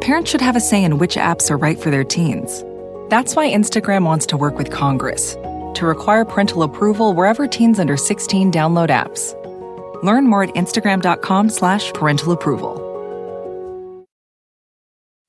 parents should have a say in which apps are right for their teens. That's why Instagram wants to work with Congress to require parental approval wherever teens under 16 download apps. Learn more at instagram.com/parental approval.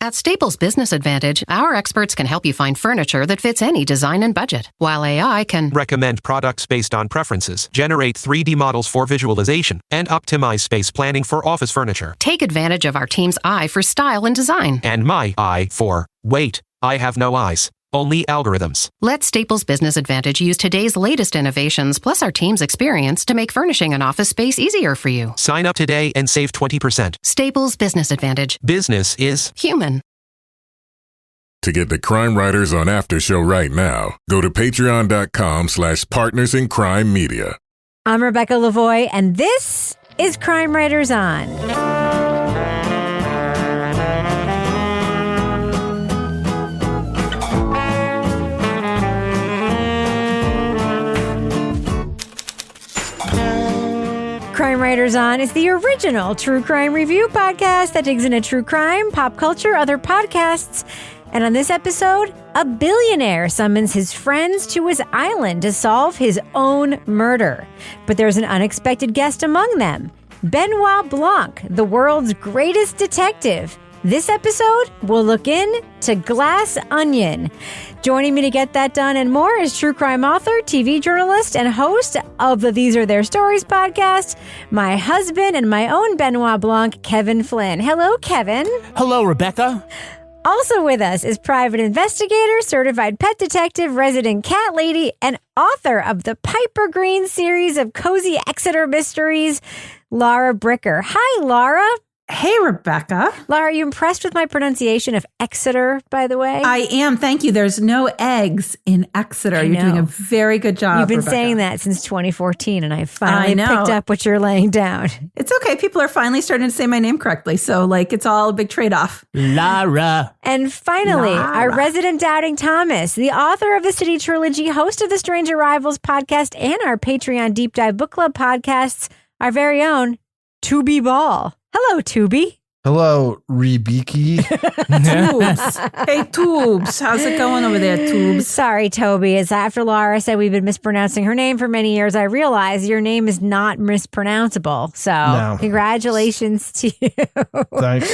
At Staples Business Advantage, our experts can help you find furniture that fits any design and budget, while AI can recommend products based on preferences, generate 3D models for visualization, and optimize space planning for office furniture. take advantage of our team's eye for style and design. And my eye for, wait, I have no eyes, only algorithms. Let Staples Business Advantage use today's latest innovations plus our team's experience to make furnishing an office space easier for you. Sign up today and save 20%. Staples Business Advantage. Business is human. To get the Crime Writers on After Show right now, go to patreon.com/partnersincrimemedia. I'm Rebecca Lavoie, and this is Crime Writers On. Crime Writers On is the original true crime review podcast that digs into true crime, pop culture, other podcasts. And on this episode, a billionaire summons his friends to his island to solve his own murder. But there's an unexpected guest among them, Benoit Blanc, the world's greatest detective. This episode will look into Glass Onion. Joining me to get that done and more is true crime author, TV journalist, and host of the These Are Their Stories podcast, my husband and my own Benoit Blanc, Kevin Flynn. Hello, Kevin. Hello, Rebecca. Also with us is private investigator, certified pet detective, resident cat lady, and author of the Piper Green series of cozy Exeter mysteries, Laura Bricker. Hi, Laura. Hey, Rebecca. Laura, are you impressed with my pronunciation of Exeter, by the way? I am. Thank you. There's no eggs in Exeter. You're doing a very good job, You've been Rebecca. saying that since 2014, and I finally know. picked up what you're laying down. It's okay. People are finally starting to say my name correctly. So, it's all a big trade-off. Lara. And finally, Laura. our resident Doubting Thomas, the author of the City Trilogy, host of the Strange Arrivals podcast, and our Patreon Deep Dive Book Club podcasts, our very own Tubi Ball. Hello, Tubi. Hello, Rebeki. Tubes. Hey, Tubes. How's it going over there, Tubes? Sorry, Toby. It's after Laura said we've been mispronouncing her name for many years, I realized your name is not mispronounceable. So No. Congratulations to you. Thanks.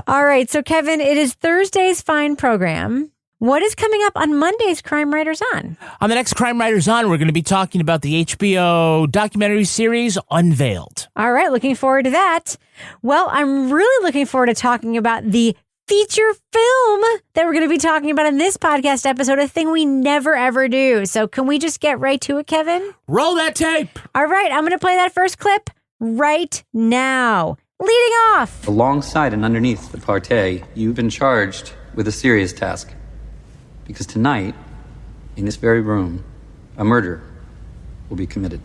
All right. So, Kevin, it is Thursday's fine program. What is coming up on Monday's Crime Writers On? On the next Crime Writers On, we're going to be talking about the HBO documentary series Unveiled. All right. Looking forward to that. Well, I'm really looking forward to talking about the feature film that we're going to be talking about in this podcast episode, a thing we never, ever do. So can we just get right to it, Kevin? Roll that tape. All right. I'm going to play that first clip right now. Leading off. Alongside and underneath the parquet, you've been charged with a serious task. Because tonight, in this very room, a murder will be committed.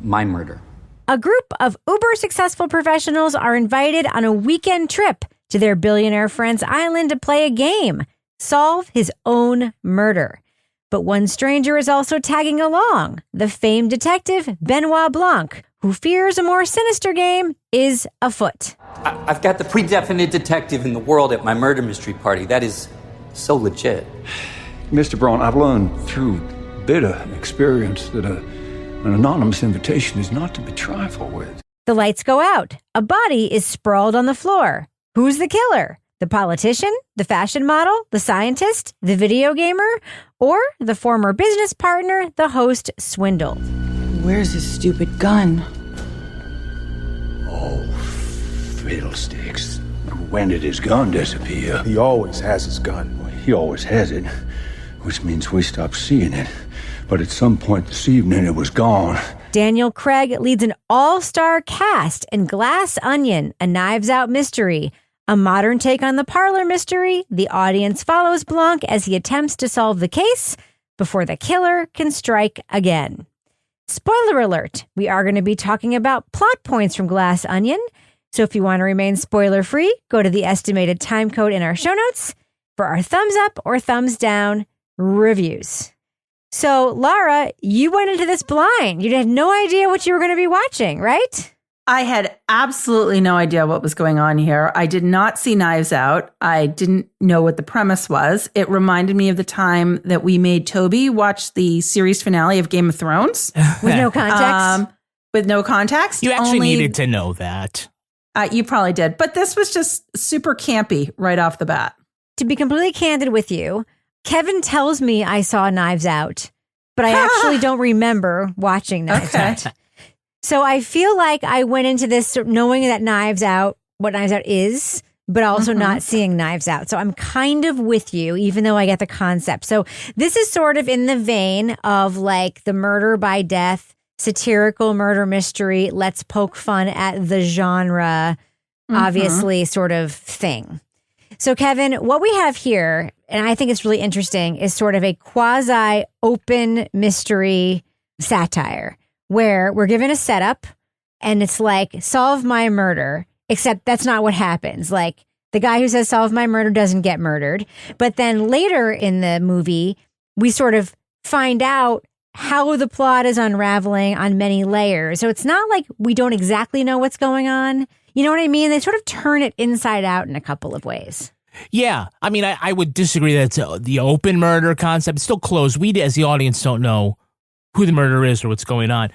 My murder. A group of uber successful professionals are invited on a weekend trip to their billionaire friend's island to play a game, solve his own murder. But one stranger is also tagging along, the famed detective Benoit Blanc, who fears a more sinister game is afoot. I've got the pre-definite detective in the world at my murder mystery party. That is so legit. Mr. Braun, I've learned through bitter experience that an anonymous invitation is not to be trifled with. The lights go out. A body is sprawled on the floor. Who's the killer? The politician, the fashion model, the scientist, the video gamer, or the former business partner the host swindled? Where's his stupid gun? Oh, fiddlesticks. When did his gun disappear? He always has his gun. Well, he always has it, which means we stopped seeing it. But at some point this evening, it was gone. Daniel Craig leads an all-star cast in Glass Onion, a Knives Out mystery. A modern take on the parlor mystery, the audience follows Blanc as he attempts to solve the case before the killer can strike again. Spoiler alert, we are going to be talking about plot points from Glass Onion. So if you want to remain spoiler-free, go to the estimated time code in our show notes for our thumbs up or thumbs down reviews. So, Laura, you went into this blind. You had no idea what you were going to be watching, right? I had absolutely no idea what was going on here. I did not see Knives Out. I didn't know what the premise was. It reminded me of the time that we made Toby watch the series finale of Game of Thrones. With no context? With no context. You actually needed to know that. You probably did. But this was just super campy right off the bat. To be completely candid with you, Kevin tells me I saw Knives Out, but I actually don't remember watching Knives Out. So I feel like I went into this knowing that Knives Out, what Knives Out is, but also not seeing Knives Out. So I'm kind of with you, even though I get the concept. So this is sort of in the vein of like the murder by death, satirical murder mystery, let's poke fun at the genre, obviously sort of thing. So Kevin, what we have here, and I think it's really interesting, is sort of a quasi-open mystery satire, where we're given a setup and it's like, solve my murder, except that's not what happens. Like the guy who says solve my murder doesn't get murdered. But then later in the movie, we sort of find out how the plot is unraveling on many layers. So it's not like we don't exactly know what's going on. You know what I mean? They sort of turn it inside out in a couple of ways. Yeah. I mean, I would disagree that it's the open murder concept. It's still closed. We, as the audience, don't know who the murderer is or what's going on.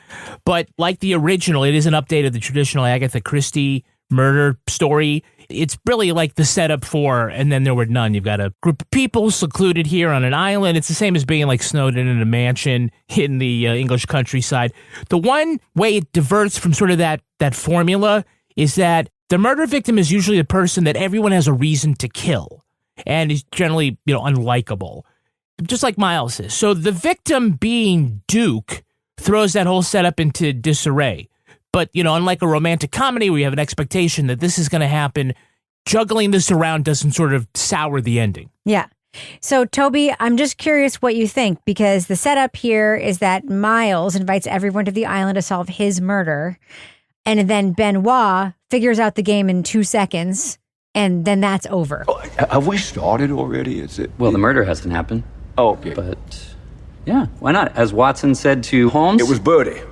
But like the original, it is an update of the traditional Agatha Christie murder story. It's really like the setup for And Then There Were None. You've got a group of people secluded here on an island. It's the same as being like snowed in a mansion in the English countryside. The one way it diverts from sort of that formula is that the murder victim is usually the person that everyone has a reason to kill and is generally, unlikable. Just like Miles is. So the victim being Duke throws that whole setup into disarray. But, unlike a romantic comedy where you have an expectation that this is going to happen, juggling this around doesn't sort of sour the ending. Yeah. So, Toby, I'm just curious what you think, because the setup here is that Miles invites everyone to the island to solve his murder. And then Benoit figures out the game in 2 seconds, and then that's over. Oh, have we started already? Is it? Well, the murder hasn't happened. Oh, okay. But, yeah, why not? As Watson said to Holmes... It was Bertie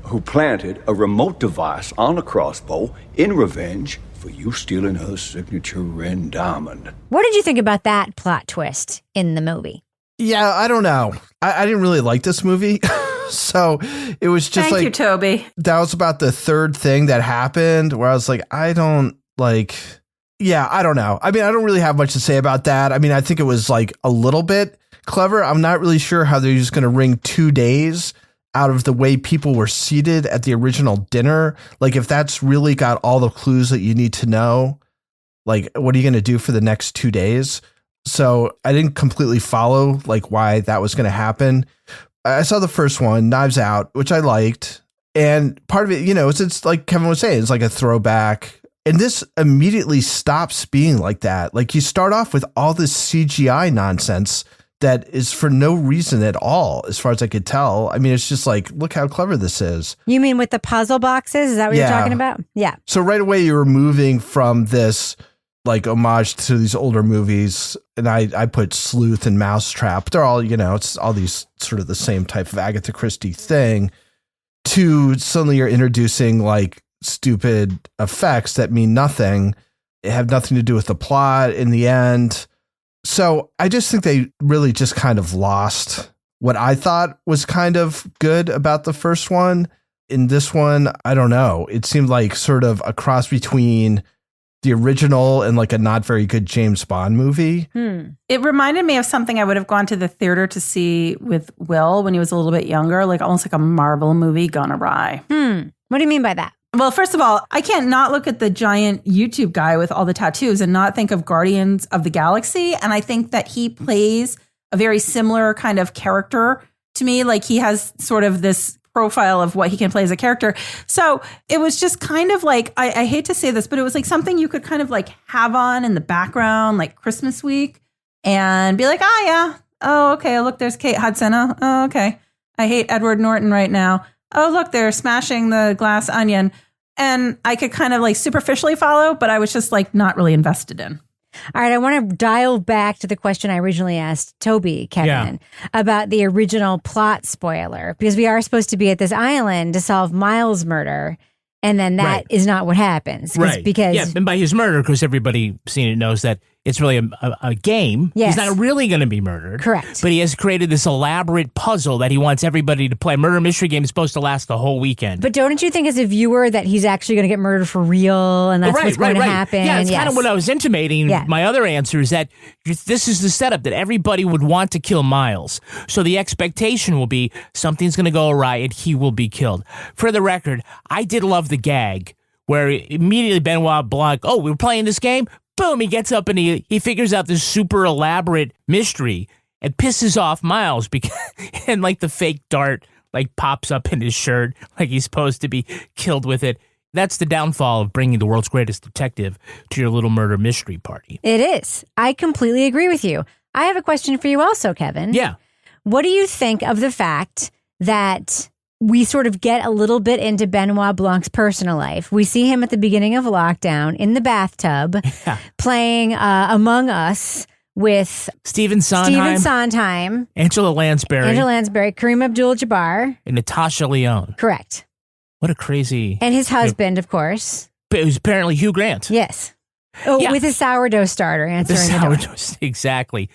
who planted a remote device on a crossbow in revenge for you stealing her signature ring diamond. What did you think about that plot twist in the movie? Yeah, I don't know. I didn't really like this movie. So it was just Thank you, Toby. That was about the third thing that happened where I was like, I don't know. I mean, I don't really have much to say about that. I mean, I think it was like a little bit clever. I'm not really sure how they're just going to wring 2 days out of the way people were seated at the original dinner. Like, if that's really got all the clues that you need to know, like, what are you going to do for the next 2 days? So I didn't completely follow like why that was going to happen. I saw the first one, Knives Out, which I liked. And part of it, it's like Kevin was saying, it's like a throwback. And this immediately stops being like that. Like, you start off with all this CGI nonsense that is for no reason at all, as far as I could tell. I mean, it's just like, look how clever this is. You mean with the puzzle boxes? Is that what you're talking about? Yeah. So right away, you're moving from this like homage to these older movies. And I put Sleuth and Mousetrap. They're all, it's all these sort of the same type of Agatha Christie thing, to suddenly you're introducing like stupid effects that mean nothing. They have nothing to do with the plot in the end. So I just think they really just kind of lost what I thought was kind of good about the first one. In this one, I don't know. It seemed like sort of a cross between the original and like a not very good James Bond movie. It reminded me of something I would have gone to the theater to see with Will when he was a little bit younger, like almost like a Marvel movie gone awry. What do you mean by that? Well, first of all, I can't not look at the giant YouTube guy with all the tattoos and not think of Guardians of the Galaxy. And I think that he plays a very similar kind of character to me. Like, he has sort of this profile of what he can play as a character. So it was just kind of like, I hate to say this, but it was like something you could kind of like have on in the background, like Christmas week, and be like, oh yeah, oh okay, look, there's Kate Hudson. Oh okay, I hate Edward Norton right now. Oh look, they're smashing the glass onion. And I could kind of like superficially follow, but I was just like not really invested in. All right, I want to dial back to the question I originally asked Toby, Kevin, about the original plot spoiler, because we are supposed to be at this island to solve Miles' murder. And then that is not what happens. Because and by his murder, because everybody seen it knows that it's really a game. Yes. He's not really going to be murdered. Correct. But he has created this elaborate puzzle that he wants everybody to play. Murder mystery game is supposed to last the whole weekend. But don't you think as a viewer that he's actually going to get murdered for real and that's what's going to happen? Yeah, it's kind of what I was intimating. My other answer is that this is the setup that everybody would want to kill Miles. So the expectation will be something's going to go awry and he will be killed. For the record, I did love the gag where immediately Benoit Blanc, we were playing this game? Boom, he gets up and he figures out this super elaborate mystery and pisses off Miles because and like the fake dart like pops up in his shirt like he's supposed to be killed with it. That's the downfall of bringing the world's greatest detective to your little murder mystery party. It is. I completely agree with you. I have a question for you also, Kevin. Yeah. What do you think of the fact that we sort of get a little bit into Benoit Blanc's personal life? We see him at the beginning of lockdown in the bathtub playing Among Us with Stephen Sondheim, Angela Lansbury, Kareem Abdul-Jabbar, and Natasha Lyonne. Correct. What a crazy... And his husband, of course. It was apparently Hugh Grant. Yes. With his sourdough starter answering the door. Exactly.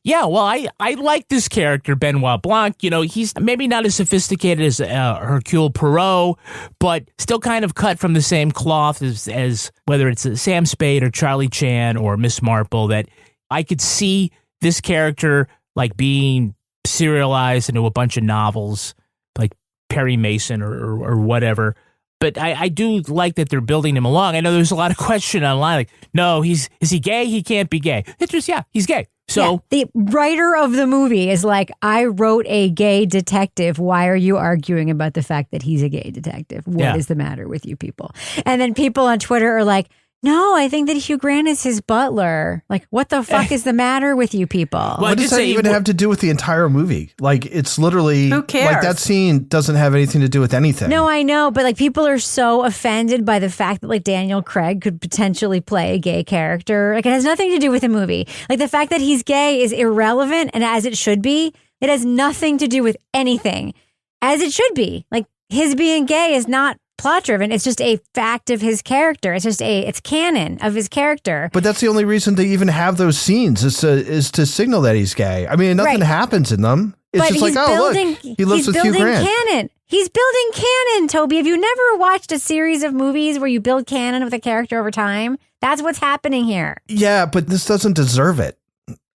Yeah, well, I like this character, Benoit Blanc. You know, he's maybe not as sophisticated as Hercule Poirot, but still kind of cut from the same cloth as whether it's Sam Spade or Charlie Chan or Miss Marple, that I could see this character like being serialized into a bunch of novels like Perry Mason or whatever. But I do like that they're building him along. I know there's a lot of question online, like, no, is he gay? He can't be gay. It's just, he's gay. So the writer of the movie is like, I wrote a gay detective. Why are you arguing about the fact that he's a gay detective? What is the matter with you people? And then people on Twitter are like, no, I think that Hugh Grant is his butler. Like, what the fuck is the matter with you people? Well, what does that even have to do with the entire movie? Like, it's literally... Who cares? Like, that scene doesn't have anything to do with anything. No, I know, but like people are so offended by the fact that like Daniel Craig could potentially play a gay character. Like, it has nothing to do with the movie. Like, the fact that he's gay is irrelevant, and as it should be. It has nothing to do with anything. As it should be. Like, his being gay is not plot driven. It's just a fact of his character. It's canon of his character. But that's the only reason they even have those scenes is to signal that he's gay. I mean, nothing happens in them. It's but just like, look, he lives with Hugh Grant. Canon. He's building canon, Toby. Have you never watched a series of movies where you build canon with a character over time? That's what's happening here. Yeah, but this doesn't deserve it.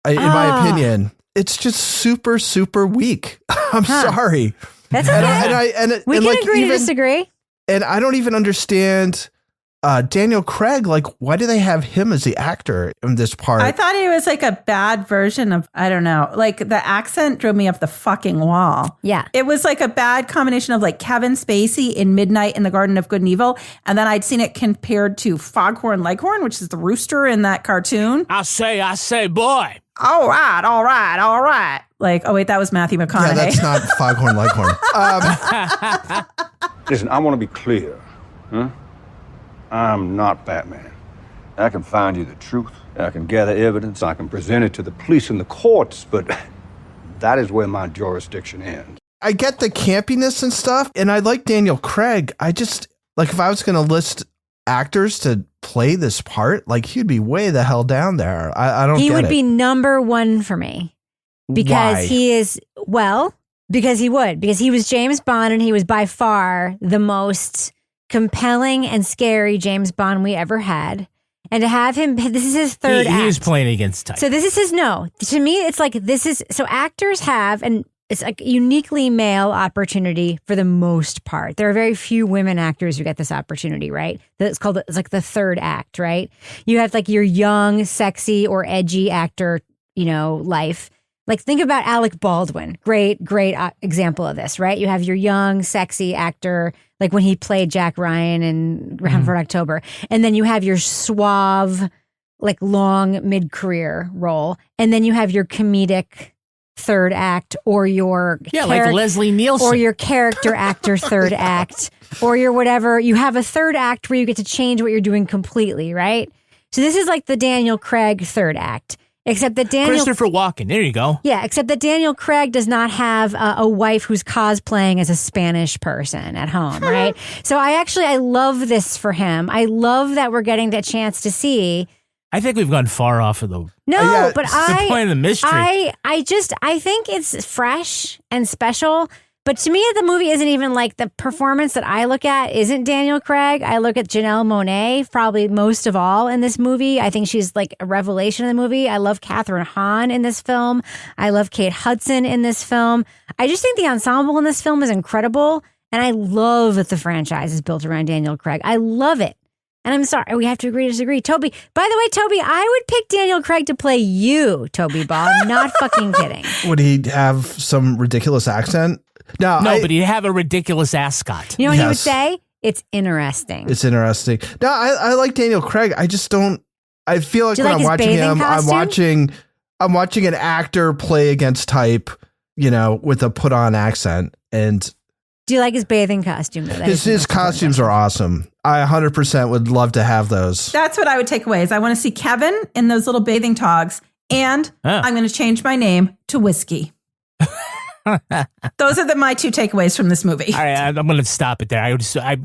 In my opinion, it's just super, super weak. I'm sorry. That's okay. We can agree to disagree. And I don't even understand Daniel Craig. Like, why do they have him as the actor in this part? I thought he was like a bad version of, I don't know, like the accent drove me up the fucking wall. Yeah. It was like a bad combination of like Kevin Spacey in Midnight in the Garden of Good and Evil. And then I'd seen it compared to Foghorn Leghorn, which is the rooster in that cartoon. I say, boy. All right. Like, oh, wait, that was Matthew McConaughey. Yeah, that's not Foghorn Leghorn. Listen, I want to be clear. I'm not Batman. I can find you the truth. I can gather evidence. I can present it to the police and the courts, but that is where my jurisdiction ends. I get the campiness and stuff, and I like Daniel Craig. I just, like, if I was going to list actors to play this part, like, he'd be way the hell down there. I don't get it. He would be number one for me. Because Why? he is, because he would. Because he was James Bond, and he was by far the most compelling and scary James Bond we ever had. And to have him, this is his third act. He was playing against type. So this is his, to me, it's like, so actors have, and it's like uniquely male opportunity for the most part. There are very few women actors who get this opportunity, right? It's like the third act, right? You have like your young, sexy, or edgy actor, life. Like, think about Alec Baldwin. Great example of this, right? You have your young, sexy actor, like when he played Jack Ryan in Round for October. And then you have your suave, like long mid-career role. And then you have your comedic third act, or your like Leslie Nielsen, or your character actor third act, or your whatever. You have a third act where you get to change what you're doing completely, right? So this is like the Daniel Craig third act. Except that Daniel... Christopher Walken. There you go. Yeah, except that Daniel Craig does not have a wife who's cosplaying as a Spanish person at home, right? So I love this for him. I love that we're getting that chance to see... I think we've gone far off of the... No, but it's the point of the mystery. I think it's fresh and special. But to me, the movie isn't even like the performance that I look at isn't Daniel Craig. I look at Janelle Monáe probably most of all in this movie. I think she's like a revelation in the movie. I love Catherine Hahn in this film. I love Kate Hudson in this film. I just think the ensemble in this film is incredible. And I love that the franchise is built around Daniel Craig. I love it. And I'm sorry, we have to agree to disagree. Toby, by the way, Toby, I would pick Daniel Craig to play you, Toby Ball. I'm not fucking kidding. Would he have some ridiculous accent? No, but he'd have a ridiculous ascot. You know what he would say? It's interesting. It's interesting. No, I like Daniel Craig. I just don't. I feel like when I'm watching him, I'm watching an actor play against type, with a put on accent. And do you like his bathing costume? His costumes are awesome. I 100% would love to have those. That's what I would take away is I want to see Kevin in those little bathing togs, and I'm going to change my name to Whiskey. Those are my two takeaways from this movie. All right, I'm going to stop it there.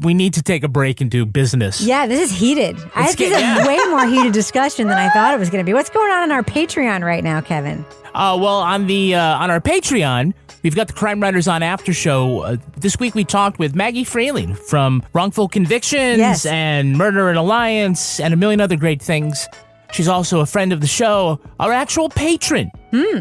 We need to take a break and do business. Yeah, this is heated. This is a way more heated discussion than I thought it was going to be. What's going on our Patreon right now, Kevin? Well, on our Patreon, we've got the Crime Writers on After Show. This week we talked with Maggie Frayling from Wrongful Convictions and Murder and Alliance and a million other great things. She's also a friend of the show, our actual patron.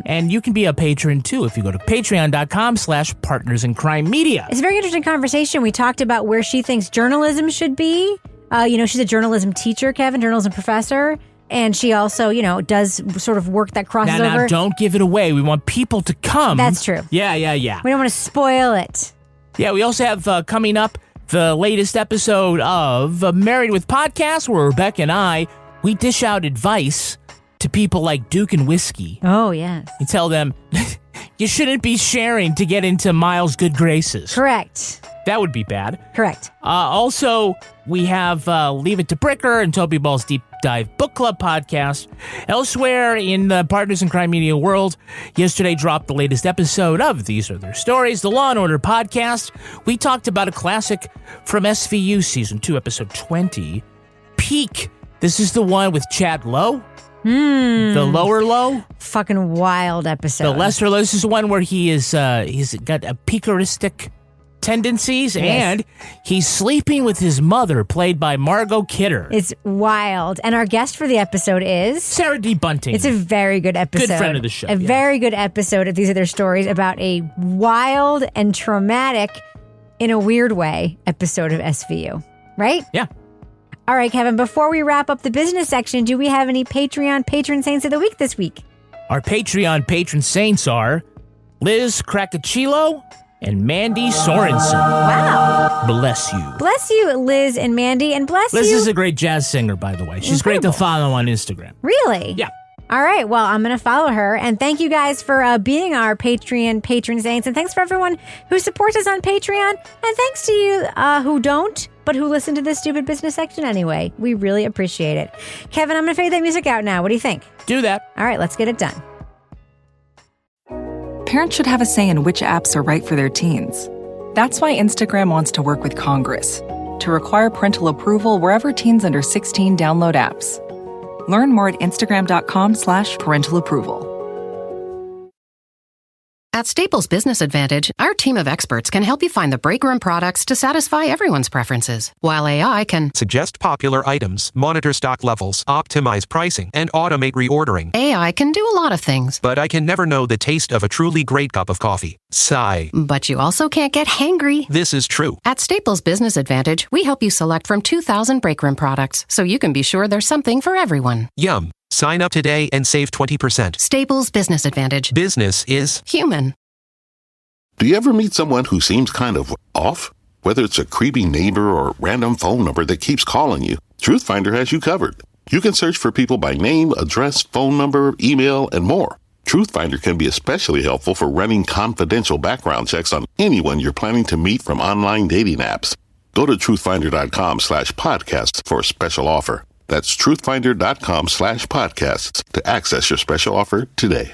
And you can be a patron too if you go to patreon.com/partnersincrimemedia. It's a very interesting conversation. We talked about where she thinks journalism should be. She's a journalism teacher, Kevin, journalism professor. And she also, does sort of work that crosses over. Now, don't give it away. We want people to come. That's true. Yeah. We don't want to spoil it. Yeah, we also have coming up the latest episode of Married with Podcast, where Rebecca and I, we dish out advice to people like Duke and Whiskey. Oh, yes. We tell them, you shouldn't be sharing to get into Miles' good graces. Correct. That would be bad. Correct. Also, we have Leave It to Bricker and Toby Ball's Deep Dive Book Club podcast. Elsewhere in the Partners in Crime Media world, yesterday dropped the latest episode of These Are Their Stories, the Law & Order podcast. We talked about a classic from SVU Season 2, Episode 20, Peak. This is the one with Chad Lowe. The Lower Low. Fucking wild episode. The Lesser Low. This is the one where he's got a picaristic tendencies, and he's sleeping with his mother, played by Margot Kidder. It's wild. And our guest for the episode is Sarah D. Bunting. It's a very good episode. Good friend of the show. Very good episode of These Are Their Stories about a wild and traumatic, in a weird way, episode of SVU. Right? Yeah. All right, Kevin, before we wrap up the business section, do we have any Patreon patron saints of the week this week? Our Patreon patron saints are Liz Krakachilo and Mandy Sorensen. Wow. Bless you. Bless you, Liz and Mandy, and bless Liz you. Liz is a great jazz singer, by the way. She's great to follow on Instagram. Really? Yeah. All right, well, I'm going to follow her. And thank you guys for being our Patreon patron saints. And thanks for everyone who supports us on Patreon. And thanks to you who don't, but who listen to this stupid business section anyway. We really appreciate it. Kevin, I'm going to fade that music out now. What do you think? Do that. All right, let's get it done. Parents should have a say in which apps are right for their teens. That's why Instagram wants to work with Congress to require parental approval wherever teens under 16 download apps. Learn more at instagram.com/parental approval. At Staples Business Advantage, our team of experts can help you find the breakroom products to satisfy everyone's preferences, while AI can suggest popular items, monitor stock levels, optimize pricing, and automate reordering. AI can do a lot of things. But I can never know the taste of a truly great cup of coffee. Sigh. But you also can't get hangry. This is true. At Staples Business Advantage, we help you select from 2,000 breakroom products, so you can be sure there's something for everyone. Yum. Sign up today and save 20%. Staples Business Advantage. Business is human. Do you ever meet someone who seems kind of off? Whether it's a creepy neighbor or a random phone number that keeps calling you, Truthfinder has you covered. You can search for people by name, address, phone number, email, and more. Truthfinder can be especially helpful for running confidential background checks on anyone you're planning to meet from online dating apps. Go to truthfinder.com/podcast for a special offer. That's truthfinder.com/podcasts to access your special offer today.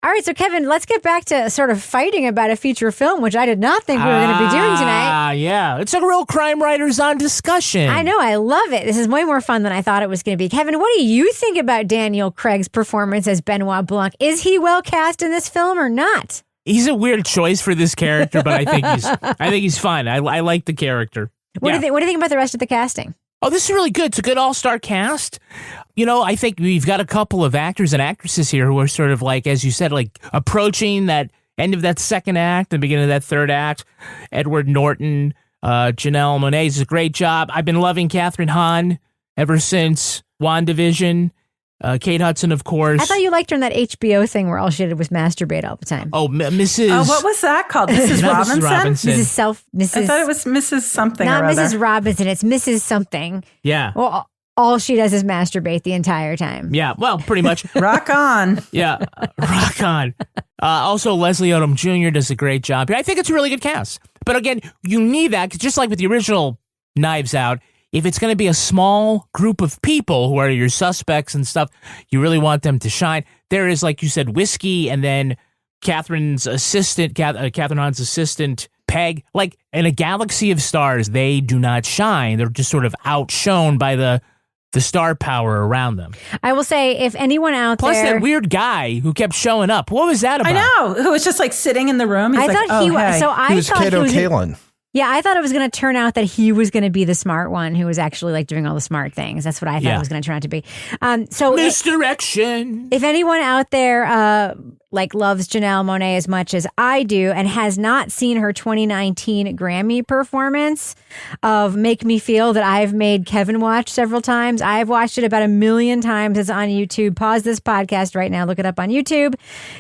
All right, so Kevin, let's get back to sort of fighting about a feature film, which I did not think we were going to be doing tonight. Yeah. It's a real Crime Writers on discussion. I know. I love it. This is way more fun than I thought it was going to be. Kevin, what do you think about Daniel Craig's performance as Benoit Blanc? Is he well cast in this film or not? He's a weird choice for this character, but I think he's fine. I like the character. What do you think about the rest of the casting? Oh, this is really good. It's a good all-star cast. You know, I think we've got a couple of actors and actresses here who are sort of like, as you said, like approaching that end of that second act, the beginning of that third act. Edward Norton, Janelle Monáe does a great job. I've been loving Catherine Hahn ever since WandaVision. Kate Hudson, of course. I thought you liked her in that HBO thing where all she did was masturbate all the time. Oh, Mrs. Oh, what was that called? Mrs. Robinson? Mrs. I thought it was Mrs. something Not or other. Mrs. Robinson. It's Mrs. something. Yeah. Well, all she does is masturbate the entire time. Yeah, well, pretty much. Rock on. Yeah, rock on. Also, Leslie Odom Jr. does a great job here. I think it's a really good cast. But again, you need that, 'cause just like with the original Knives Out, if it's going to be a small group of people who are your suspects and stuff, you really want them to shine. There is, like you said, Whiskey, and then Catherine's assistant, Catherine Hahn's assistant, Peg. Like, in a galaxy of stars, they do not shine. They're just sort of outshone by the star power around them. I will say, if anyone out Plus there... that weird guy who kept showing up. What was that about? I know. Who was just like sitting in the room. He's I like, thought he was... hey. So I He was thought Kato he was... Kalin. Yeah, I thought it was going to turn out that he was going to be the smart one who was actually like doing all the smart things. That's what I thought it was going to turn out to be. So Misdirection. If anyone out there like loves Janelle Monáe as much as I do and has not seen her 2019 Grammy performance of Make Me Feel that I've made Kevin watch several times, I've watched it about 1 million times. It's on YouTube. Pause this podcast right now. Look it up on YouTube.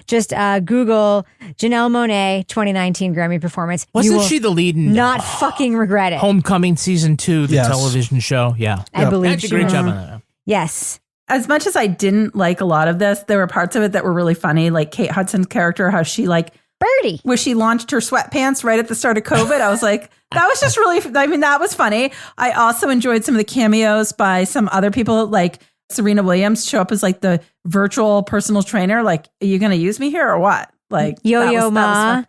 Just Google Janelle Monáe 2019 Grammy performance. Wasn't she the lead in Not fucking regret it. Homecoming Season 2, the Yes. television show? Yeah. I believe That's a she great was. job on that. Yes. As much as I didn't like a lot of this, there were parts of it that were really funny. Like Kate Hudson's character, how she Birdie. where she launched her sweatpants right at the start of COVID. I was like, that was just really, that was funny. I also enjoyed some of the cameos by some other people, like Serena Williams show up as like the virtual personal trainer. Like, are you going to use me here or what? Like Yo-Yo that was Ma. fun.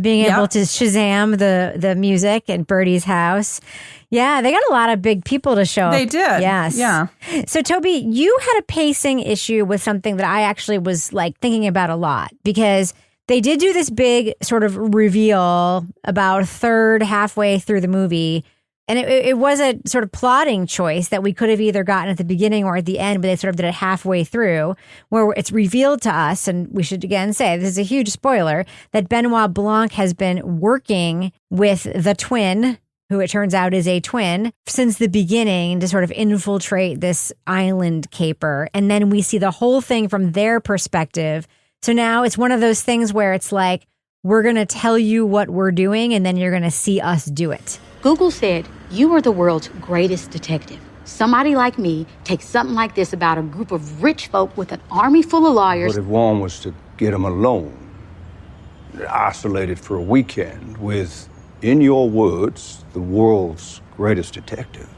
Being able Yep. to Shazam the music in Birdie's house. Yeah, they got a lot of big people to show up. They did. Yes. Yeah. So, Toby, you had a pacing issue with something that I actually was like thinking about a lot because they did do this big sort of reveal about a third, halfway through the movie. And it was a sort of plotting choice that we could have either gotten at the beginning or at the end, but they sort of did it halfway through where it's revealed to us. And we should again say, this is a huge spoiler, that Benoit Blanc has been working with the twin, who it turns out is a twin, since the beginning to sort of infiltrate this island caper. And then we see the whole thing from their perspective. So now it's one of those things where it's like, we're going to tell you what we're doing and then you're going to see us do it. Google said, you are the world's greatest detective. Somebody like me takes something like this about a group of rich folk with an army full of lawyers. What if one was to get them alone, isolated for a weekend with, in your words, the world's greatest detective?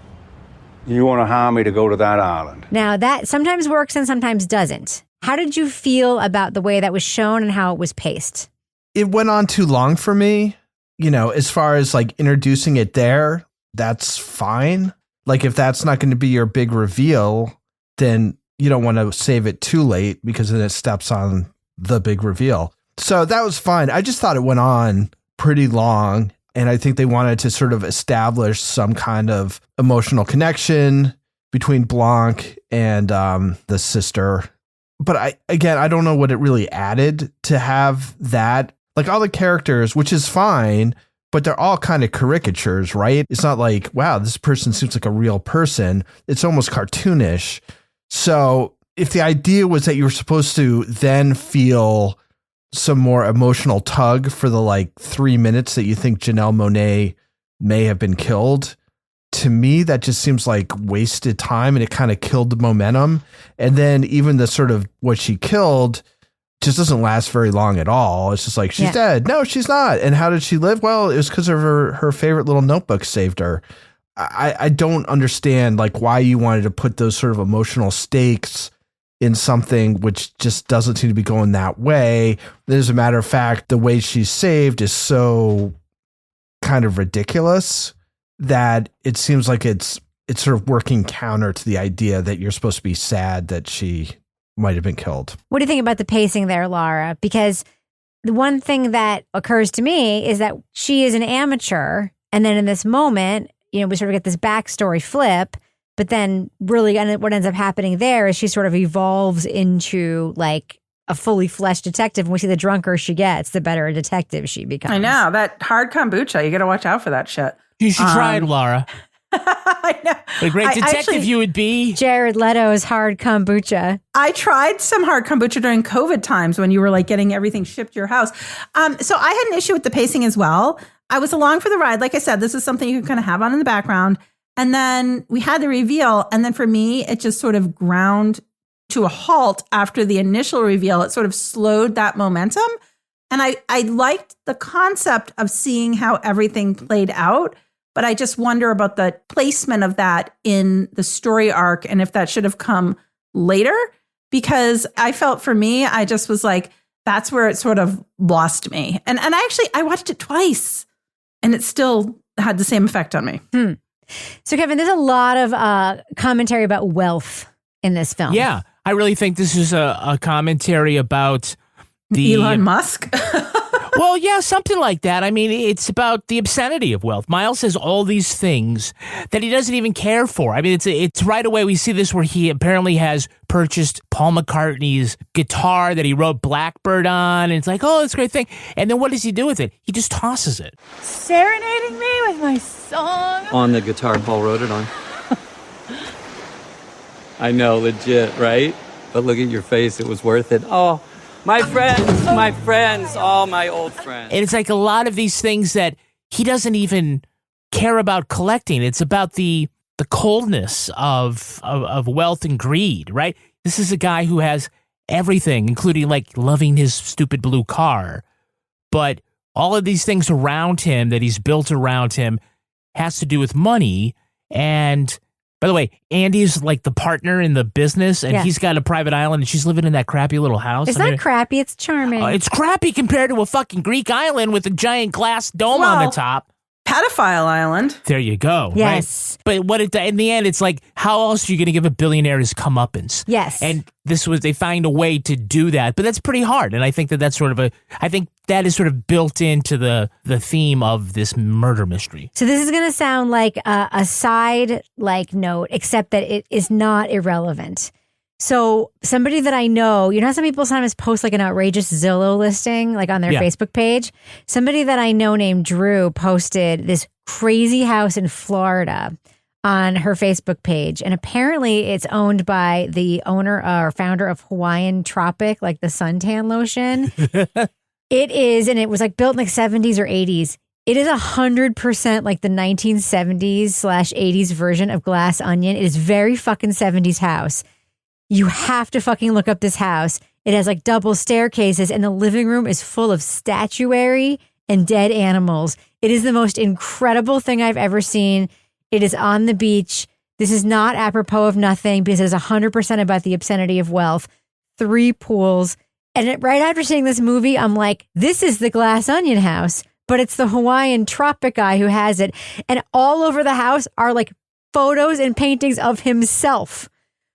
You want to hire me to go to that island? Now, that sometimes works and sometimes doesn't. How did you feel about the way that was shown and how it was paced? It went on too long for me. You know, as far as like introducing it there, that's fine. Like if that's not going to be your big reveal, then you don't want to save it too late because then it steps on the big reveal. So that was fine. I just thought it went on pretty long. And I think they wanted to sort of establish some kind of emotional connection between Blanc and the sister. But I don't know what it really added to have that. Like all the characters, which is fine, but they're all kind of caricatures, right? It's not like, wow, this person seems like a real person. It's almost cartoonish. So if the idea was that you were supposed to then feel some more emotional tug for the like 3 minutes that you think Janelle Monáe may have been killed, to me, that just seems like wasted time and it kind of killed the momentum. And then even the sort of what she killed just doesn't last very long at all. It's just like, she's dead. No, she's not. And how did she live? Well, it was because of her favorite little notebook saved her. I don't understand like why you wanted to put those sort of emotional stakes in something which just doesn't seem to be going that way. As a matter of fact, the way she's saved is so kind of ridiculous that it seems like it's sort of working counter to the idea that you're supposed to be sad that she might have been killed. What do you think about the pacing there, Laura? Because the one thing that occurs to me is that she is an amateur. And then in this moment, you know, we sort of get this backstory flip. But then really what ends up happening there is she sort of evolves into like a fully fleshed detective. And we see the drunker she gets, the better a detective she becomes. I know. That hard kombucha, you got to watch out for that shit. You should try it, Laura. I know. What a great detective you would be. Jared Leto's hard kombucha. I tried some hard kombucha during COVID times when you were like getting everything shipped to your house. So I had an issue with the pacing as well. I was along for the ride. Like I said, this is something you can kind of have on in the background. And then we had the reveal. And then for me, it just sort of ground to a halt after the initial reveal. It sort of slowed that momentum. And I liked the concept of seeing how everything played out. But I just wonder about the placement of that in the story arc and if that should have come later. Because I felt for me, I just was like, that's where it sort of lost me. And I watched it twice and it still had the same effect on me. So, Kevin, there's a lot of commentary about wealth in this film. Yeah, I really think this is a commentary about the Elon Musk. Well, yeah, something like that. I mean, it's about the obscenity of wealth. Miles says all these things that he doesn't even care for. I mean, it's right away we see this where he apparently has purchased Paul McCartney's guitar that he wrote Blackbird on, and it's like, oh, it's a great thing. And then what does he do with it? He just tosses it. Serenading me with my song. On the guitar Paul wrote it on. I know, legit, right? But look at your face. It was worth it. Oh, my friends, all my old friends. And it's like a lot of these things that he doesn't even care about collecting. It's about the coldness of wealth and greed, right? This is a guy who has everything, including like loving his stupid blue car. But all of these things around him that he's built around him has to do with money. And by the way, Andy's like the partner in the business, and he's got a private island, and she's living in that crappy little house. It's not crappy. It's charming. It's crappy compared to a fucking Greek island with a giant glass dome on the top. Pedophile island. There you go. Yes. Right? But in the end, it's like, how else are you going to give a billionaire his comeuppance? Yes. And they find a way to do that, but that's pretty hard. And I think that's sort of I think that is sort of built into the theme of this murder mystery. So this is going to sound like a side note, except that it is not irrelevant. So somebody that I know, you know how some people sometimes post like an outrageous Zillow listing like on their Facebook page? Somebody that I know named Drew posted this crazy house in Florida on her Facebook page. And apparently it's owned by the owner or founder of Hawaiian Tropic, like the suntan lotion. It is, and it was like built in like 70s or 80s. It is 100% like the 1970s/80s version of Glass Onion. It is very fucking 70s house. You have to fucking look up this house. It has like double staircases, and the living room is full of statuary and dead animals. It is the most incredible thing I've ever seen. It is on the beach. This is not apropos of nothing because it is 100% about the obscenity of wealth. 3 pools. And right after seeing this movie, I'm like, this is the Glass Onion house, but it's the Hawaiian Tropic guy who has it. And all over the house are like photos and paintings of himself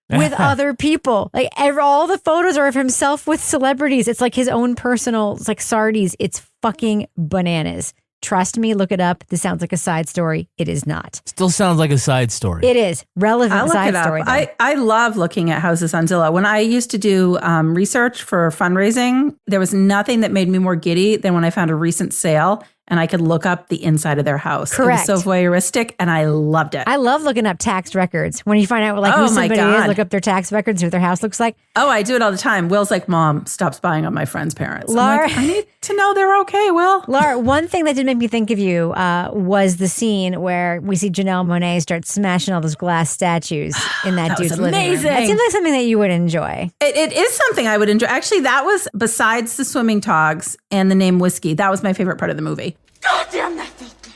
with other people. Like all the photos are of himself with celebrities. It's like his own personal, it's like Sardi's. It's fucking bananas. Trust me, look it up. This sounds like a side story. It is not. Still sounds like a side story. It is. Relevant side story. I love looking at houses on Zillow. When I used to do research for fundraising, there was nothing that made me more giddy than when I found a recent sale and I could look up the inside of their house. Correct. It was so voyeuristic and I loved it. I love looking up tax records. When you find out like who somebody is, look up their tax records, what their house looks like. Oh, I do it all the time. Will's like, Mom, stop spying on my friend's parents. Laura, I need to know they're okay, Will. Laura, one thing that did make me think of you was the scene where we see Janelle Monáe start smashing all those glass statues in that dude's living room. That seems like something that you would enjoy. It is something I would enjoy. Actually, that was, besides the swimming togs and the name Whiskey, that was my favorite part of the movie. God damn that filter.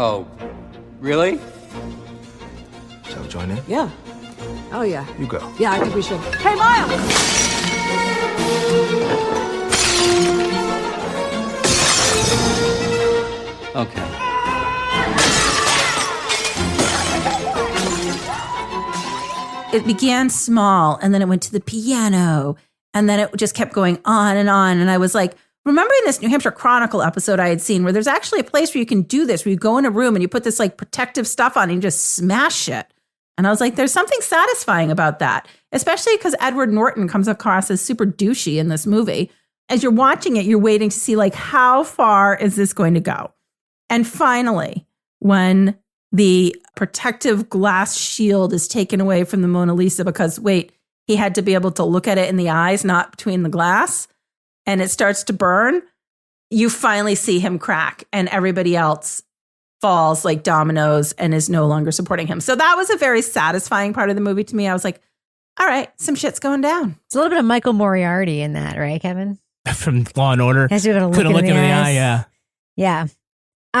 Oh, really? Shall we join in? Yeah. Oh, yeah. You go. Yeah, I think we should. Hey, Miles! Okay. It began small, and then it went to the piano, and then it just kept going on. And I was like, remembering this New Hampshire Chronicle episode I had seen where there's actually a place where you can do this, where you go in a room and you put this like protective stuff on and you just smash it. And I was like, there's something satisfying about that, especially because Edward Norton comes across as super douchey in this movie. As you're watching it, you're waiting to see like, how far is this going to go? And finally, when the protective glass shield is taken away from the Mona Lisa because, wait, he had to be able to look at it in the eyes, not between the glass, and it starts to burn, you finally see him crack and everybody else falls like dominoes and is no longer supporting him. So that was a very satisfying part of the movie to me. I was like, all right, some shit's going down. It's a little bit of Michael Moriarty in that, right, Kevin? From Law and Order. Couldn't look him in the eye, yeah. Yeah.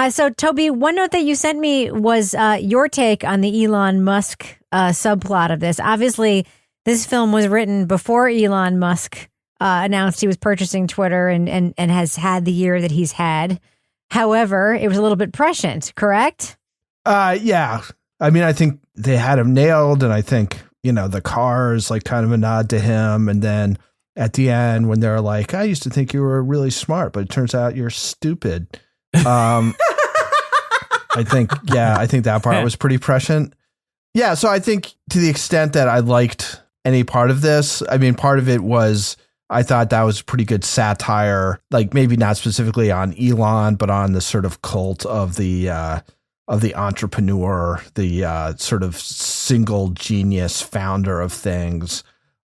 So, Toby, one note that you sent me was your take on the Elon Musk subplot of this. Obviously, this film was written before Elon Musk announced he was purchasing Twitter and has had the year that he's had. However, it was a little bit prescient, correct? Yeah. I mean, I think they had him nailed, and I think, the car is like kind of a nod to him. And then at the end, when they're like, I used to think you were really smart, but it turns out you're stupid. I think that part was pretty prescient. Yeah. So I think to the extent that I liked any part of this, I mean, part of it was, I thought that was pretty good satire, like maybe not specifically on Elon, but on the sort of cult of the entrepreneur, the sort of single genius founder of things,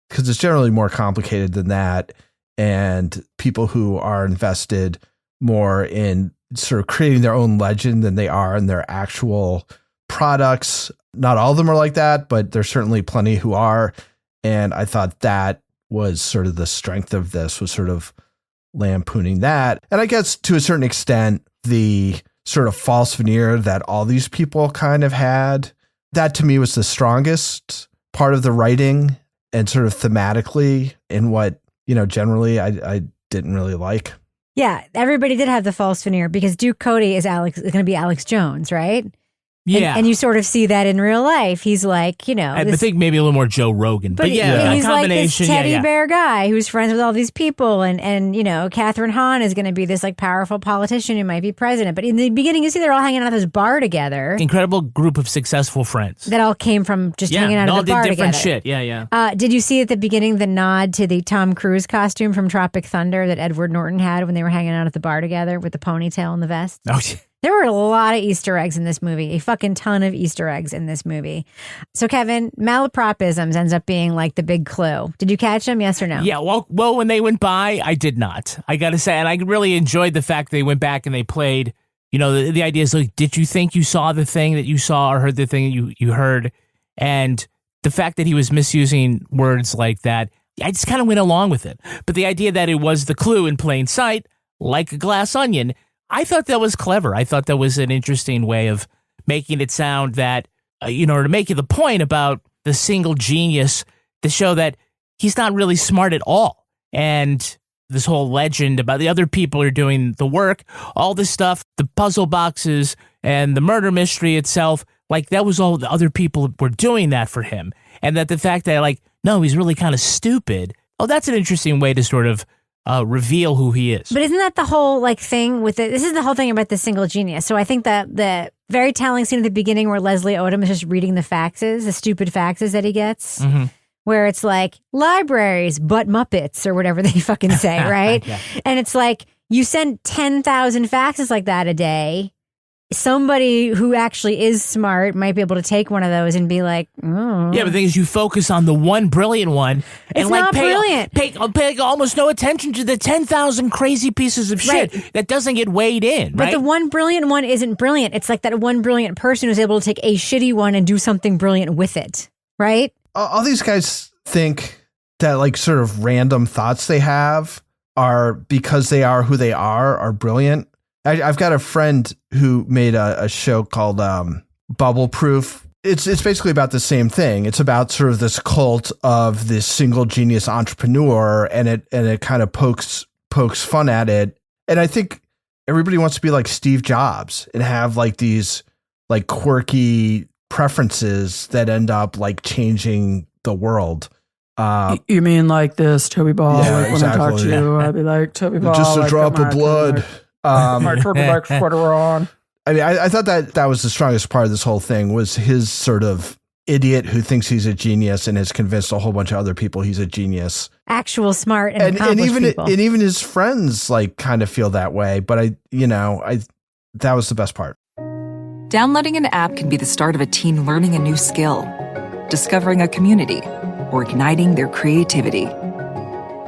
because it's generally more complicated than that. And people who are invested more in sort of creating their own legend than they are in their actual products. Not all of them are like that, but there's certainly plenty who are. And I thought that was sort of the strength of this, was sort of lampooning that. And I guess to a certain extent, the sort of false veneer that all these people kind of had, that to me was the strongest part of the writing, and sort of thematically in what, generally I didn't really like. Yeah, everybody did have the false veneer because Duke Cody is going to be Alex Jones, right? Yeah. And you sort of see that in real life. He's like, I think maybe a little more Joe Rogan. But yeah, he's a like this combination. teddy bear guy who's friends with all these people. And Catherine Hahn is going to be this like powerful politician who might be president. But in the beginning, you see they're all hanging out at this bar together. Incredible group of successful friends. That all came from just hanging out at the bar together. All did different shit. Yeah. Did you see at the beginning the nod to the Tom Cruise costume from Tropic Thunder that Edward Norton had when they were hanging out at the bar together with the ponytail and the vest? Oh, yeah. There were a lot of Easter eggs in this movie, a fucking ton of Easter eggs in this movie. So, Kevin, malapropisms ends up being like the big clue. Did you catch them? Yes or no? Yeah, well, when they went by, I did not. I got to say, and I really enjoyed the fact they went back and they played, the idea is like, did you think you saw the thing that you saw or heard the thing that you heard? And the fact that he was misusing words like that, I just kind of went along with it. But the idea that it was the clue in plain sight, like a glass onion, I thought that was clever. I thought that was an interesting way of making it sound that, to make the point about the single genius, to show that he's not really smart at all. And this whole legend about the other people who are doing the work, all this stuff, the puzzle boxes and the murder mystery itself, like that was all the other people were doing that for him. And that the fact that no, he's really kind of stupid. Oh, that's an interesting way to sort of reveal who he is. But isn't that the whole thing with it? This is the whole thing about the single genius. So I think that the very telling scene at the beginning where Leslie Odom is just reading the faxes, the stupid faxes that he gets, where it's like libraries, but Muppets or whatever they fucking say, right? Yeah. And it's like you send 10,000 faxes like that a day. Somebody who actually is smart might be able to take one of those and be like, oh. Yeah, but the thing is, you focus on the one brilliant one. It's not brilliant. Pay almost no attention to the 10,000 crazy pieces of shit that doesn't get weighed in, But the one brilliant one isn't brilliant. It's like that one brilliant person who's able to take a shitty one and do something brilliant with it, right? All these guys think that sort of random thoughts they have are because they are who they are brilliant. I've got a friend who made a show called Bubble Proof. It's basically about the same thing. It's about sort of this cult of this single genius entrepreneur, and it kind of pokes fun at it. And I think everybody wants to be like Steve Jobs and have like these like quirky preferences that end up like changing the world. You mean like this, Toby Ball? Yeah, like when exactly. I talk to you, I'd be like, Toby Ball. Just a like, drop of blood. My turtleneck sweater on. I mean, I thought that was the strongest part of this whole thing, was his sort of idiot who thinks he's a genius and has convinced a whole bunch of other people he's a genius. Actual smart and accomplished people. And even his friends like kind of feel that way. But that was the best part. Downloading an app can be the start of a teen learning a new skill, discovering a community, or igniting their creativity.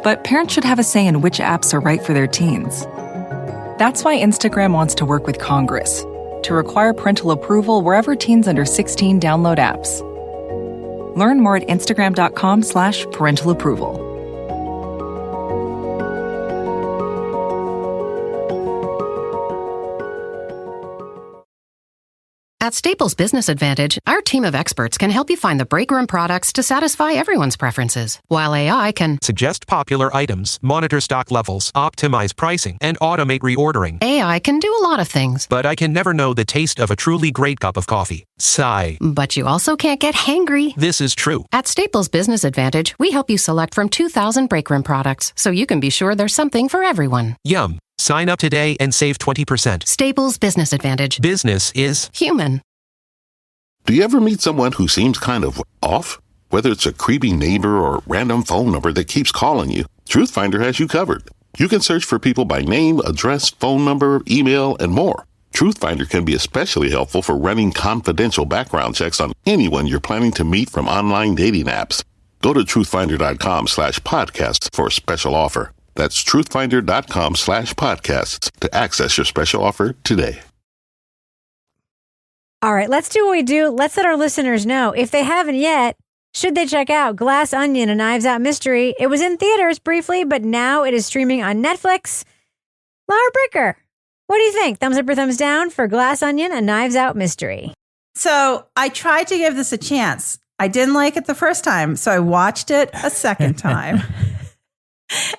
But parents should have a say in which apps are right for their teens. That's why Instagram wants to work with Congress to require parental approval wherever teens under 16 download apps. Learn more at instagram.com/parental approval. At Staples Business Advantage, our team of experts can help you find the breakroom products to satisfy everyone's preferences, while AI can suggest popular items, monitor stock levels, optimize pricing, and automate reordering. AI can do a lot of things. But I can never know the taste of a truly great cup of coffee. Sigh. But you also can't get hangry. This is true. At Staples Business Advantage, we help you select from 2,000 breakroom products, so you can be sure there's something for everyone. Yum. Sign up today and save 20%. Staples Business Advantage. Business is human. Do you ever meet someone who seems kind of off? Whether it's a creepy neighbor or random phone number that keeps calling you, Truthfinder has you covered. You can search for people by name, address, phone number, email, and more. Truthfinder can be especially helpful for running confidential background checks on anyone you're planning to meet from online dating apps. Go to truthfinder.com/podcasts for a special offer. That's truthfinder.com/podcasts to access your special offer today. All right, let's do what we do. Let's let our listeners know, if they haven't yet, should they check out Glass Onion, a Knives Out mystery. It was in theaters briefly, but now it is streaming on Netflix. Laura Bricker, what do you think? Thumbs up or thumbs down for Glass Onion, a Knives Out mystery? So I tried to give this a chance. I didn't like it the first time, so I watched it a second time.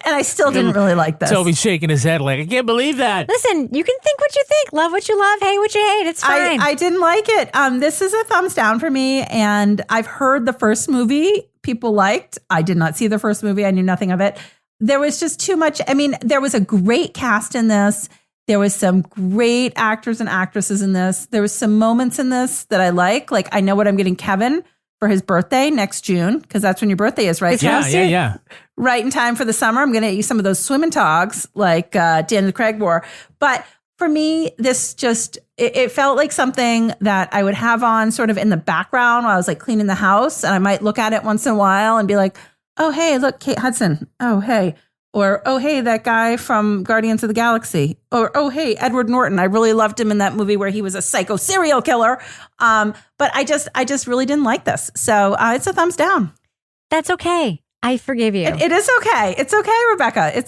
And I still didn't really like this. Toby's shaking his head like, I can't believe that. Listen, you can think what you think, love what you love, hate what you hate. It's fine. I didn't like it. This is a thumbs down for me. And I've heard the first movie people liked. I did not see the first movie. I knew nothing of it. There was just too much. I mean, there was a great cast in this. There was some great actors and actresses in this. There was some moments in this that I like. Like, I know what I'm getting Kevin for his birthday next June, because that's when your birthday is, right? Yeah. Right in time for the summer. I'm going to eat some of those swimming togs like Daniel Craig wore. But for me, this just, it felt like something that I would have on sort of in the background while I was like cleaning the house. And I might look at it once in a while and be like, oh, hey, look, Kate Hudson. Oh, hey. Or, oh, hey, that guy from Guardians of the Galaxy. Or, oh, hey, Edward Norton. I really loved him in that movie where he was a psycho serial killer. But I just really didn't like this. So it's a thumbs down. That's okay. I forgive you. It is okay. It's okay, Rebecca.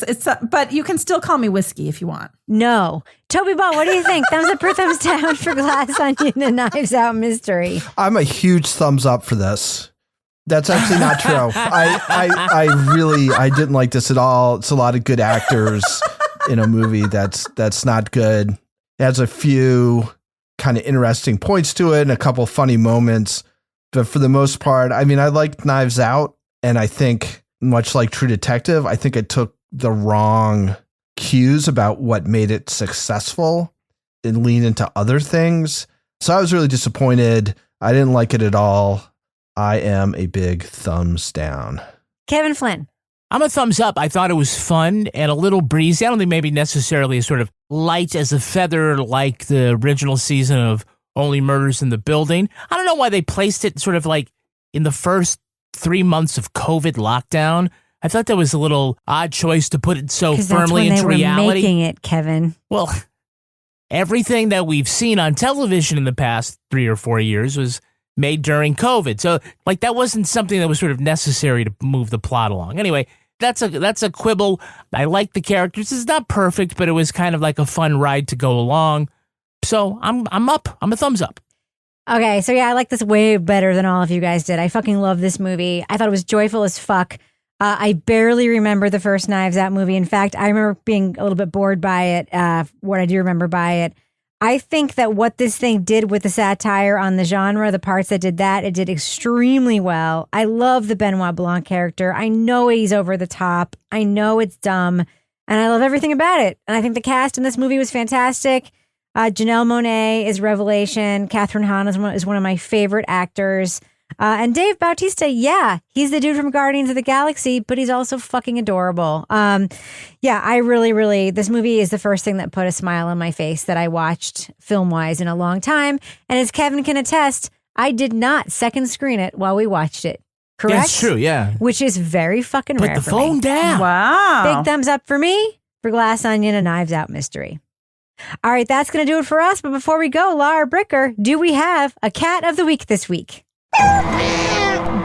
But you can still call me whiskey if you want. No. Toby Ball, what do you think? Thumbs up or thumbs down for Glass Onion, a Knives Out mystery? I'm a huge thumbs up for this. That's actually not true. I didn't like this at all. It's a lot of good actors in a movie that's not good. It has a few kind of interesting points to it and a couple funny moments. But for the most part, I mean, I liked Knives Out. And I think, much like True Detective, I think it took the wrong cues about what made it successful and leaned into other things. So I was really disappointed. I didn't like it at all. I am a big thumbs down. Kevin Flynn. I'm a thumbs up. I thought it was fun and a little breezy. I don't think maybe necessarily sort of light as a feather like the original season of Only Murders in the Building. I don't know why they placed it sort of like in the first 3 months of COVID lockdown. I thought that was a little odd choice to put it so firmly into reality. That's when they were making it, Kevin. Well, everything that we've seen on television in the past 3 or 4 years was made during COVID. So, like, that wasn't something that was sort of necessary to move the plot along. Anyway, that's a quibble. I like the characters. It's not perfect, but it was kind of like a fun ride to go along. So I'm up. I'm a thumbs up. Okay, so yeah, I like this way better than all of you guys did. I fucking love this movie. I thought it was joyful as fuck. I barely remember the first Knives Out movie. In fact, I remember being a little bit bored by it. What I do remember by it, I think that what this thing did with the satire on the genre, the parts that did that, it did extremely well. I love the Benoit Blanc character. I know he's over the top. I know it's dumb. And I love everything about it. And I think the cast in this movie was fantastic. Janelle Monáe is revelation. Catherine Hahn is one of my favorite actors. And Dave Bautista, yeah, he's the dude from Guardians of the Galaxy, but he's also fucking adorable. Yeah, I really, this movie is the first thing that put a smile on my face that I watched film-wise in a long time. And as Kevin can attest, I did not second screen it while we watched it. Correct? That's true, yeah. Which is very fucking rare. Put the phone down. Wow. Big thumbs up for me for Glass Onion and Knives Out Mystery. All right, that's going to do it for us. But before we go, Laura Bricker, do we have a cat of the week this week?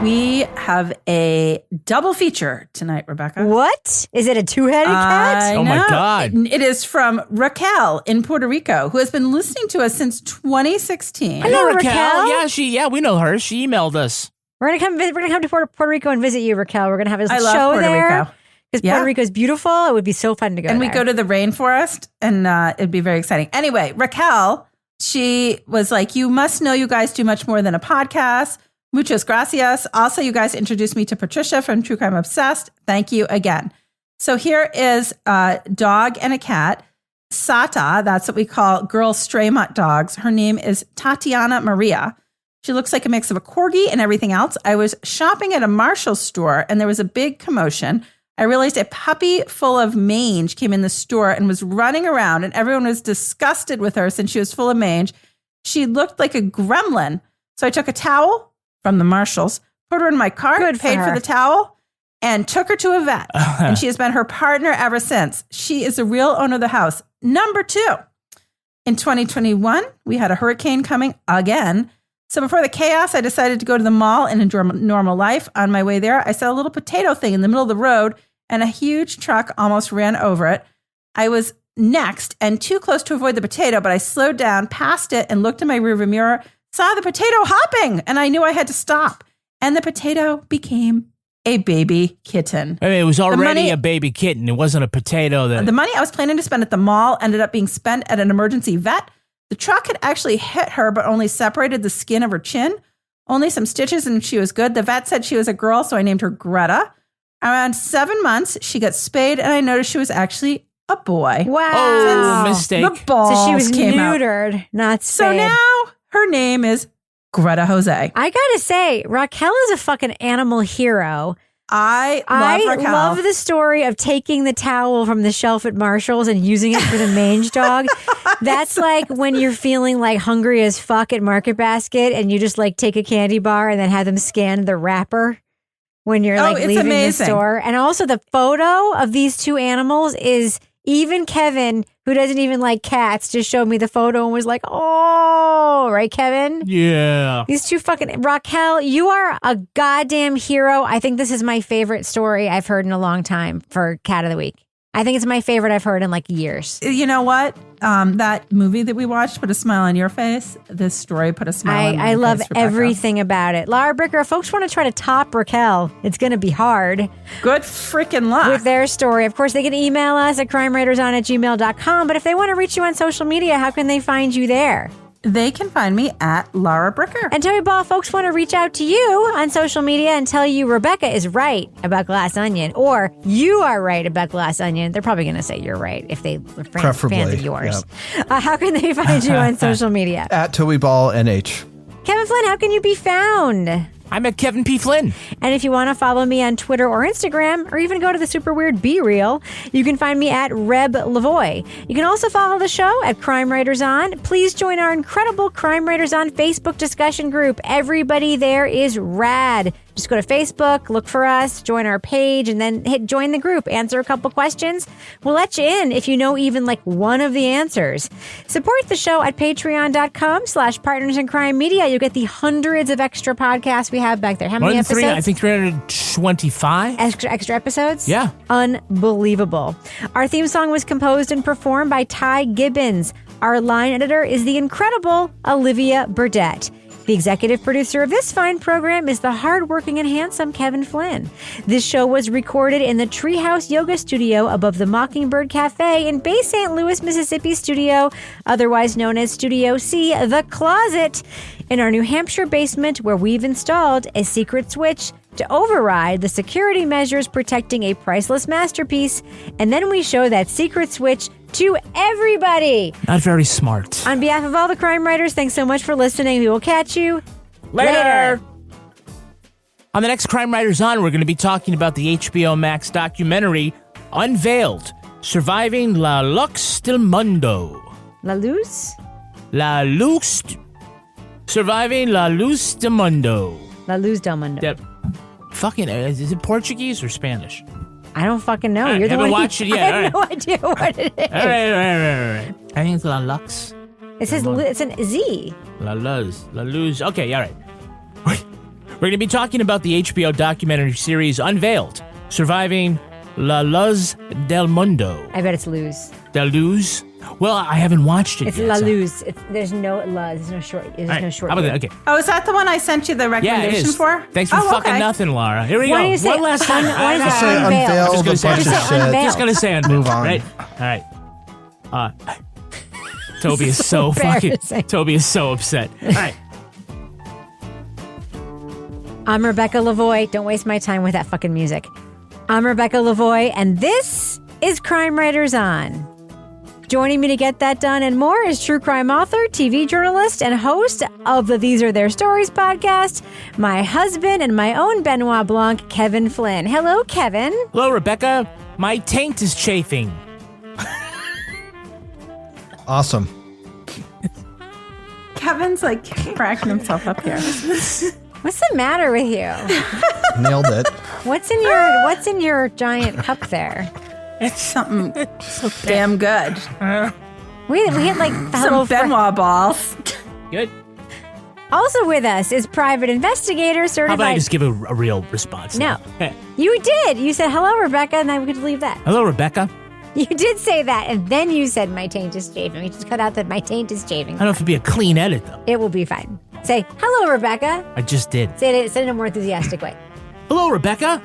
We have a double feature tonight, Rebecca. What? Is it a two-headed cat? Oh, my God. It is from Raquel in Puerto Rico, who has been listening to us since 2016. Hello, Raquel. Yeah, we know her. She emailed us. We're gonna come to Puerto Rico and visit you, Raquel. We're gonna have a I love show Puerto there. Rico. Because Puerto Rico is beautiful. It would be so fun to go And there. we go to the rainforest, and it'd be very exciting. Anyway, Raquel, she was like, you must know you guys do much more than a podcast. Muchas gracias. Also, you guys introduced me to Patricia from True Crime Obsessed. Thank you again. So here is a dog and a cat. Sata, that's what we call girl stray mutt dogs. Her name is Tatiana Maria. She looks like a mix of a corgi and everything else. I was shopping at a Marshall store, and there was a big commotion. I realized a puppy full of mange came in the store and was running around, and everyone was disgusted with her since she was full of mange. She looked like a gremlin. So I took a towel from the Marshalls, put her in my cart, paid for the towel, and took her to a vet. And she has been her partner ever since. She is the real owner of the house. Number 2, in 2021, we had a hurricane coming again. So before the chaos, I decided to go to the mall and enjoy normal life. On my way there, I saw a little potato thing in the middle of the road, and a huge truck almost ran over it. I was next and too close to avoid the potato, but I slowed down, passed it, and looked in my rearview mirror, saw the potato hopping, and I knew I had to stop. And the potato became a baby kitten. I mean, it was already a baby kitten. It wasn't a potato. The money I was planning to spend at the mall ended up being spent at an emergency vet. The truck had actually hit her, but only separated the skin of her chin. Only some stitches, and she was good. The vet said she was a girl, so I named her Greta. Around 7 months, she got spayed, and I noticed she was actually a boy. Wow. Oh, mistake. The balls so she was came neutered, out. not spayed. So now her name is Greta Jose. I gotta say, Raquel is a fucking animal hero. I Raquel. love the story of taking the towel from the shelf at Marshall's and using it for the mange dog. That's like when you're feeling like hungry as fuck at Market Basket and you just like take a candy bar and then have them scan the wrapper when you're like leaving amazing. the store. And also the photo of these two animals is even Kevin, who doesn't even like cats, just showed me the photo and was like, oh, right, Kevin? Yeah. These two fucking... Raquel, you are a goddamn hero. I think this is my favorite story I've heard in a long time for Cat of the Week. I think it's my favorite I've heard in like years. You know what? That movie that we watched put a smile on your face. This story put a smile on my face. I love Rebecca. everything about it. Laura Bricker, if folks want to try to top Raquel, it's going to be hard. Good freaking luck. With their story. Of course, they can email us at crimewriterson@gmail.com. But if they want to reach you on social media, how can they find you there? They can find me at Laura Bricker. And Toby Ball, folks want to reach out to you on social media and tell you Rebecca is right about Glass Onion or you are right about Glass Onion. They're probably going to say you're right if they were fans of yours. Yep. How can they find you on social media? At Toby Ball NH. Kevin Flynn, how can you be found? I'm at Kevin P. Flynn. And if you want to follow me on Twitter or Instagram, or even go to the super weird Be Real, you can find me at Reb Lavoie. You can also follow the show at Crime Writers On. Please join our incredible Crime Writers On Facebook discussion group. Everybody there is rad. Just go to Facebook, look for us, join our page, and then hit join the group. Answer a couple questions. We'll let you in if you know even like one of the answers. Support the show at patreon.com/Partners in Crime Media. You'll get the hundreds of extra podcasts we have back there. How many episodes? I think 325. Extra episodes? Yeah. Unbelievable. Our theme song was composed and performed by Ty Gibbons. Our line editor is the incredible Olivia Burdett. The executive producer of this fine program is the hardworking and handsome Kevin Flynn. This show was recorded in the Treehouse Yoga Studio above the Mockingbird Cafe in Bay St. Louis, Mississippi studio, otherwise known as Studio C, The Closet, in our New Hampshire basement where we've installed a secret switch to override the security measures protecting a priceless masterpiece, and then we show that secret switch to everybody. Not very smart. On behalf of all the crime writers, thanks so much for listening. We will catch you later. On the next Crime Writers On, we're going to be talking about the HBO Max documentary Unveiled, Surviving La Lux del Mundo. La Luz? La Luz. Surviving La Luz del Mundo. La Luz del Mundo. Yep. Fucking, is it Portuguese or Spanish? I don't fucking know. You're the one who watched it yet. I have no idea what it is. All right. I think it's La Lux. It says it's an Z. La Luz. Okay, all right. We're going to be talking about the HBO documentary series Unveiled, Surviving La Luz del Mundo. I bet it's Luz. Del Luz? Well, I haven't watched it it's yet. La Luz. There's no La. There's no short. There's no short. How about that? Okay. Oh, is that the one I sent you the recommendation for? Thanks for fucking nothing, Laura. Here we Why go. do you say, One last time. Why does it say unveil? I'm just going to say unveil. Just going to say unveil. Move on. Right? All right. Toby is so fucking. Toby is so upset. All right. I'm Rebecca Lavoie. Don't waste my time with that fucking music. I'm Rebecca Lavoie, and this is Crime Writers On. Joining me to get that done and more is true crime author, TV journalist, and host of the These Are Their Stories podcast, my husband and my own Benoit Blanc, Kevin Flynn. Hello, Kevin. Hello, Rebecca. My taint is chafing. Awesome. Kevin's like cracking himself up here. What's the matter with you? Nailed it. What's in your giant cup there? It's something so damn good. We hit like some Benoit balls. Good. Also with us is private investigator certified. How about I just give a real response? No. Hey. You did. You said, hello, Rebecca, and then we could leave that. Hello, Rebecca. You did say that, and then you said my taint is chafing. We just cut out that my taint is chafing. I don't know if it'd be a clean edit, though. It will be fine. Say, hello, Rebecca. I just did. Say it in a more enthusiastic way. Hello, Rebecca.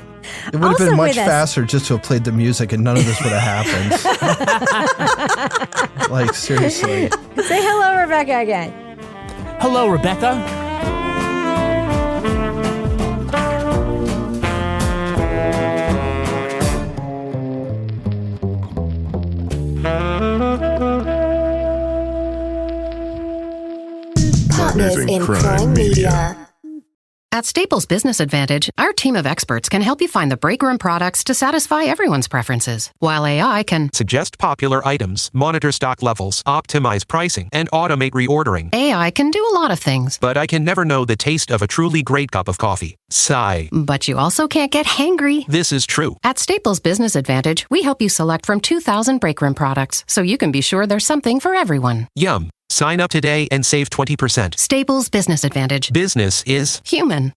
It would have been much faster just to have played the music and none of this would have happened. Like, seriously. Say hello, Rebecca, again. Hello, Rebecca. Partners in Crime Media. At Staples Business Advantage, our team of experts can help you find the breakroom products to satisfy everyone's preferences, while AI can suggest popular items, monitor stock levels, optimize pricing, and automate reordering. AI can do a lot of things. But I can never know the taste of a truly great cup of coffee. Sigh. But you also can't get hangry. This is true. At Staples Business Advantage, we help you select from 2,000 breakroom products, so you can be sure there's something for everyone. Yum. Sign up today and save 20%. Staples Business Advantage. Business is human.